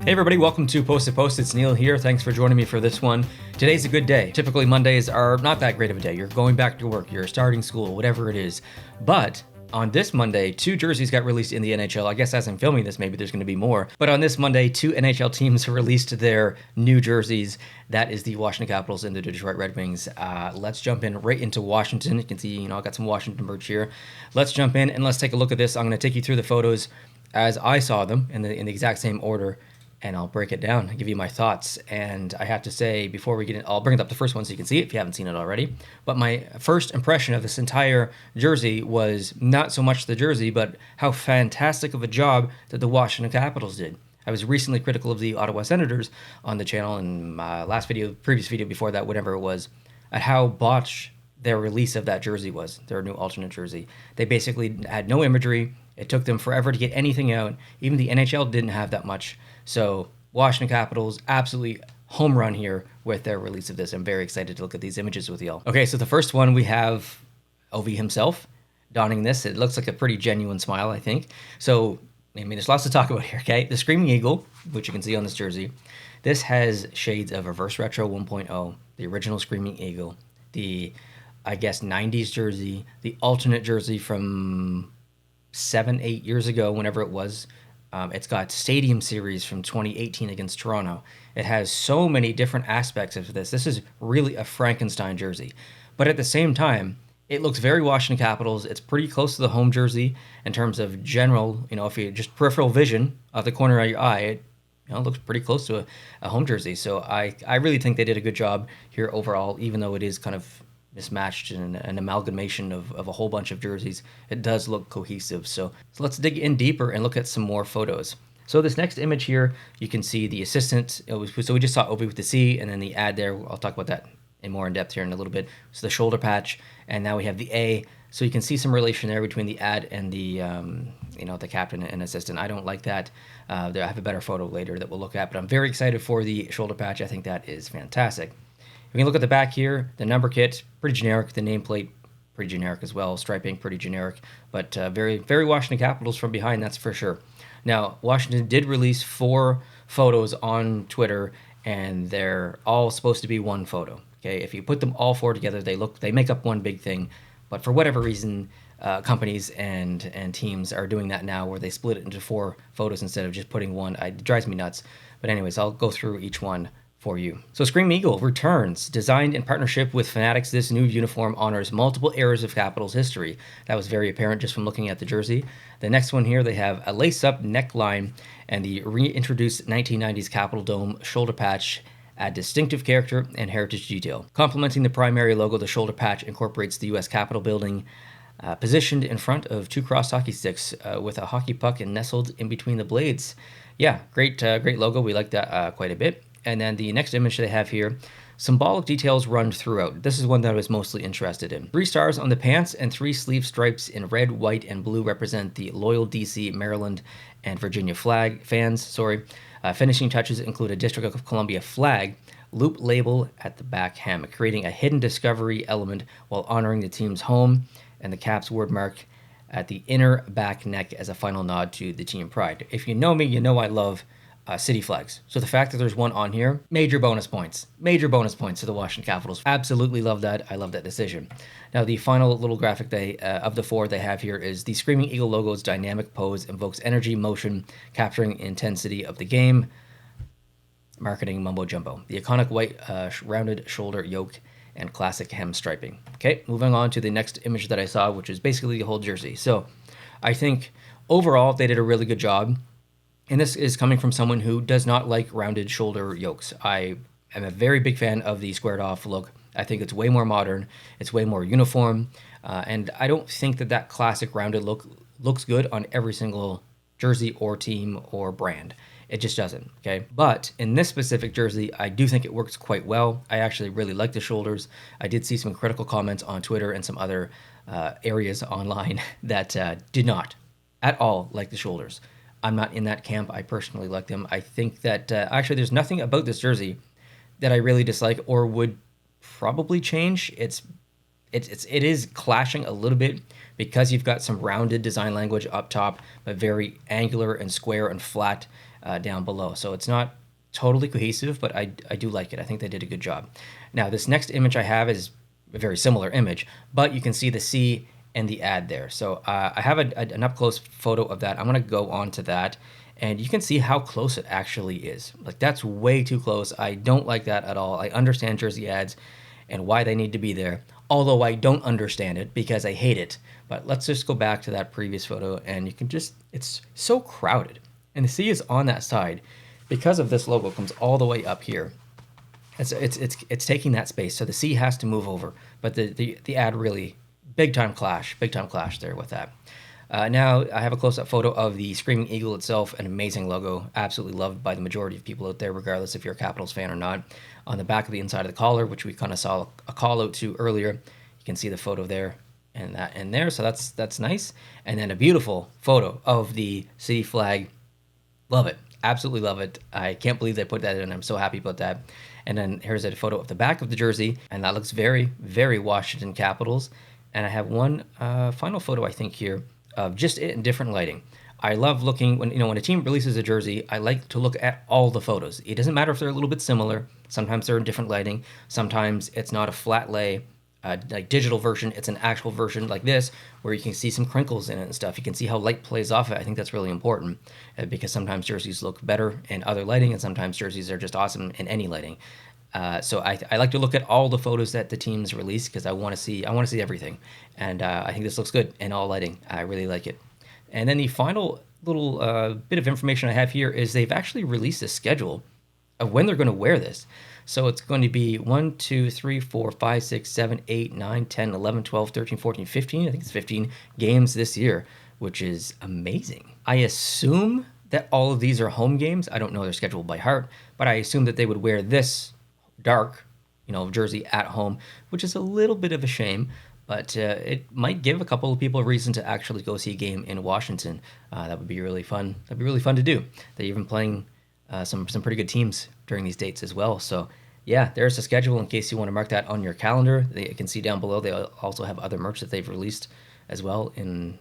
Hey everybody, welcome to Post to Post. It's Neil here. Thanks for joining me for this one. Today's a good day. Typically Mondays are not that great of a day. You're going back to work, you're starting school, whatever it is. But on this Monday, 2 jerseys got released in the NHL. I guess as I'm filming this, maybe there's going to be more. But on this Monday, 2 NHL teams released their new jerseys. That is the Washington Capitals and the Detroit Red Wings. Let's jump in right into Washington. You can see, I got some Washington merch here. Let's jump in and let's take a look at this. I'm going to take you through the photos as I saw them in the exact same order. And I'll break it down and give you my thoughts. And I have to say, before we get in, I'll bring it up the first one so you can see it if you haven't seen it already. But my first impression of this entire jersey was not so much the jersey, but how fantastic of a job that the Washington Capitals did. I was recently critical of the Ottawa Senators on the channel in my previous video before that, whatever it was, at how botched their release of that jersey was, their new alternate jersey. They basically had no imagery. It took them forever to get anything out. Even the NHL didn't have that much. So Washington Capitals, absolutely home run here with their release of this. I'm very excited to look at these images with y'all. Okay, so the first one we have Ovi himself donning this. It looks like a pretty genuine smile, I think. So, there's lots to talk about here, okay? The Screaming Eagle, which you can see on this jersey, this has shades of Reverse Retro 1.0, the original Screaming Eagle, the, 90s jersey, the alternate jersey from 7-8 years ago, whenever it was. It's got Stadium Series from 2018 against Toronto. It has so many different aspects of this. This is really a Frankenstein jersey. But at the same time, it looks very Washington Capitals. It's pretty close to the home jersey in terms of general, if you just peripheral vision of the corner of your eye, it looks pretty close to a home jersey. So I really think they did a good job here overall, even though it is kind of mismatched and an amalgamation of a whole bunch of jerseys. It does look cohesive. So let's dig in deeper and look at some more photos. So this next image here, you can see the assistant. So we just saw Ovi with the C, and then the ad there. I'll talk about that in depth here in a little bit. So the shoulder patch, and now we have the A. So you can see some relation there between the ad and the the captain and assistant. I don't like that. I have a better photo later that we'll look at, but I'm very excited for the shoulder patch. I think that is fantastic. We can look at the back here. The number kit, pretty generic. The nameplate, pretty generic as well. Striping, pretty generic. But very, very Washington Capitals from behind, that's for sure. Now, Washington did release 4 photos on Twitter, and they're all supposed to be one photo. Okay, if you put them all 4 together, they make up one big thing. But for whatever reason, companies and teams are doing that now, where they split it into 4 photos instead of just putting one. It drives me nuts. But anyways, I'll go through each one for you. So Scream Eagle returns. Designed in partnership with Fanatics, this new uniform honors multiple eras of Capitals history. That was very apparent just from looking at the jersey. The next one here, they have a lace-up neckline and the reintroduced 1990s Capitol Dome shoulder patch add distinctive character and heritage detail. Complementing the primary logo, the shoulder patch incorporates the U.S. Capitol building, positioned in front of 2 crossed hockey sticks with a hockey puck and nestled in between the blades. Yeah, great logo. We like that quite a bit. And then the next image they have here, symbolic details run throughout. This is one that I was mostly interested in. 3 stars on the pants and 3 sleeve stripes in red, white, and blue represent the loyal DC, Maryland, and Virginia fans. Finishing touches include a District of Columbia flag, loop label at the back hem, creating a hidden discovery element while honoring the team's home, and the Caps word mark at the inner back neck as a final nod to the team pride. If you know me, you know I love city flags. So the fact that there's one on here, major bonus points to the Washington Capitals. Absolutely love that. I love that decision. Now the final little graphic of the 4 they have here is the Screaming Eagle logo's dynamic pose invokes energy, motion, capturing intensity of the game. Marketing mumbo jumbo. The iconic white rounded shoulder yoke and classic hem striping. Okay, moving on to the next image that I saw, which is basically the whole jersey. So I think overall they did a really good job. And this is coming from someone who does not like rounded shoulder yokes. I am a very big fan of the squared off look. I think it's way more modern. It's way more uniform. And I don't think that classic rounded look looks good on every single jersey or team or brand. It just doesn't, okay? But in this specific jersey, I do think it works quite well. I actually really like the shoulders. I did see some critical comments on Twitter and some other areas online that did not at all like the shoulders. I'm not in that camp. I personally like them. I think that actually there's nothing about this jersey that I really dislike or would probably change. It is clashing a little bit because you've got some rounded design language up top, but very angular and square and flat down below. So it's not totally cohesive, but I do like it. I think they did a good job. Now, this next image I have is a very similar image, but you can see the C and the ad there. So I have an up-close photo of that. I'm going to go on to that, and you can see how close it actually is. Like, that's way too close. I don't like that at all. I understand jersey ads and why they need to be there, although I don't understand it because I hate it. But let's just go back to that previous photo, and you can just, it's so crowded. And the C is on that side because of this logo comes all the way up here. It's taking that space, so the C has to move over. But the ad really, big time clash there with that. Now I have a close-up photo of the Screaming Eagle itself, an amazing logo, absolutely loved by the majority of people out there, regardless if you're a Capitals fan or not. On the back of the inside of the collar, which we kind of saw a call out to earlier, you can see the photo there and that in there, so that's nice. And then a beautiful photo of the city flag. Love it, absolutely love it. I can't believe they put that in. I'm so happy about that. And then here's a photo of the back of the jersey, and that looks very, very Washington Capitals. And I have one final photo, I think, here of just it in different lighting. I love looking when a team releases a jersey. I like to look at all the photos. It doesn't matter if they're a little bit similar. Sometimes they're in different lighting. Sometimes it's not a flat lay, like digital version. It's an actual version like this, where you can see some crinkles in it and stuff. You can see how light plays off it. I think that's really important because sometimes jerseys look better in other lighting, and sometimes jerseys are just awesome in any lighting. So I like to look at all the photos that the teams release because I want to see everything, and I think this looks good in all lighting. I really like it. And then the final little bit of information I have here is they've actually released a schedule of when they're going to wear this. So it's going to be 1, 2, 3, 4, 5, 6, 7, 8, 9, 10, 11, 12, 13, 14, 15. I think it's 15 games this year, which is amazing. I assume that all of these are home games. I don't know their schedule by heart, but I assume that they would wear this dark, jersey at home, which is a little bit of a shame, but it might give a couple of people a reason to actually go see a game in Washington. That would be really fun. That'd be really fun to do. They're even playing some pretty good teams during these dates as well. So yeah, there's a schedule in case you want to mark that on your calendar. You can see down below they also have other merch that they've released as well in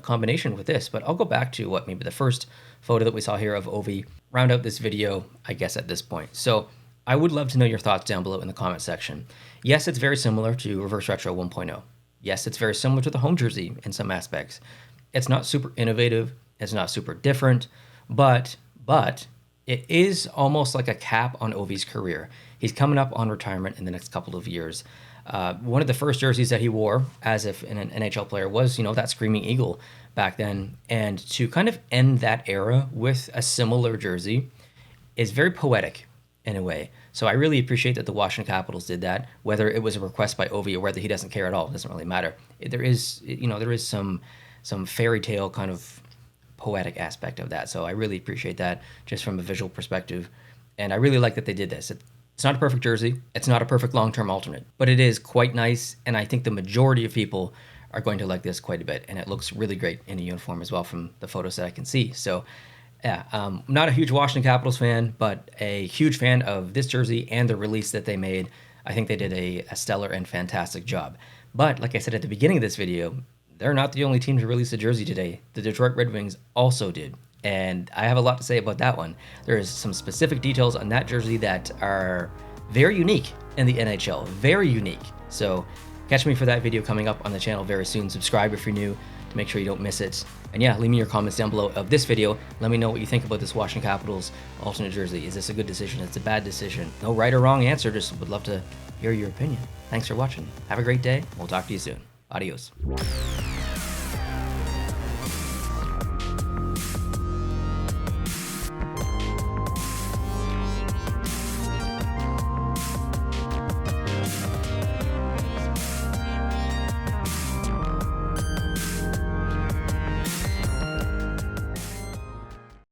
combination with this. But I'll go back to maybe the first photo that we saw here of Ovi, round out this video, I guess, at this point. So I would love to know your thoughts down below in the comment section. Yes, it's very similar to Reverse Retro 1.0. Yes, it's very similar to the home jersey in some aspects. It's not super innovative. It's not super different, but it is almost like a cap on Ovi's career. He's coming up on retirement in the next couple of years. One of the first jerseys that he wore as if an NHL player was, that Screaming Eagle back then. And to kind of end that era with a similar jersey is very poetic in a way. So I really appreciate that the Washington Capitals did that, whether it was a request by Ovi or whether he doesn't care at all. It doesn't really matter. There is some fairy tale kind of poetic aspect of that. So I really appreciate that just from a visual perspective. And I really like that they did this. It's not a perfect jersey. It's not a perfect long-term alternate, but it is quite nice. And I think the majority of people are going to like this quite a bit. And it looks really great in a uniform as well from the photos that I can see. So yeah, not a huge Washington Capitals fan, but a huge fan of this jersey and the release that they made. I think they did a stellar and fantastic job. But like I said at the beginning of this video, they're not the only team to release a jersey today. The Detroit Red Wings also did. And I have a lot to say about that one. There is some specific details on that jersey that are very unique in the NHL. Very unique. So catch me for that video coming up on the channel very soon. Subscribe if you're new to make sure you don't miss it. And yeah, leave me your comments down below of this video. Let me know what you think about this Washington Capitals alternate jersey. Is this a good decision? Is it a bad decision? No right or wrong answer. Just would love to hear your opinion. Thanks for watching. Have a great day. We'll talk to you soon. Adios.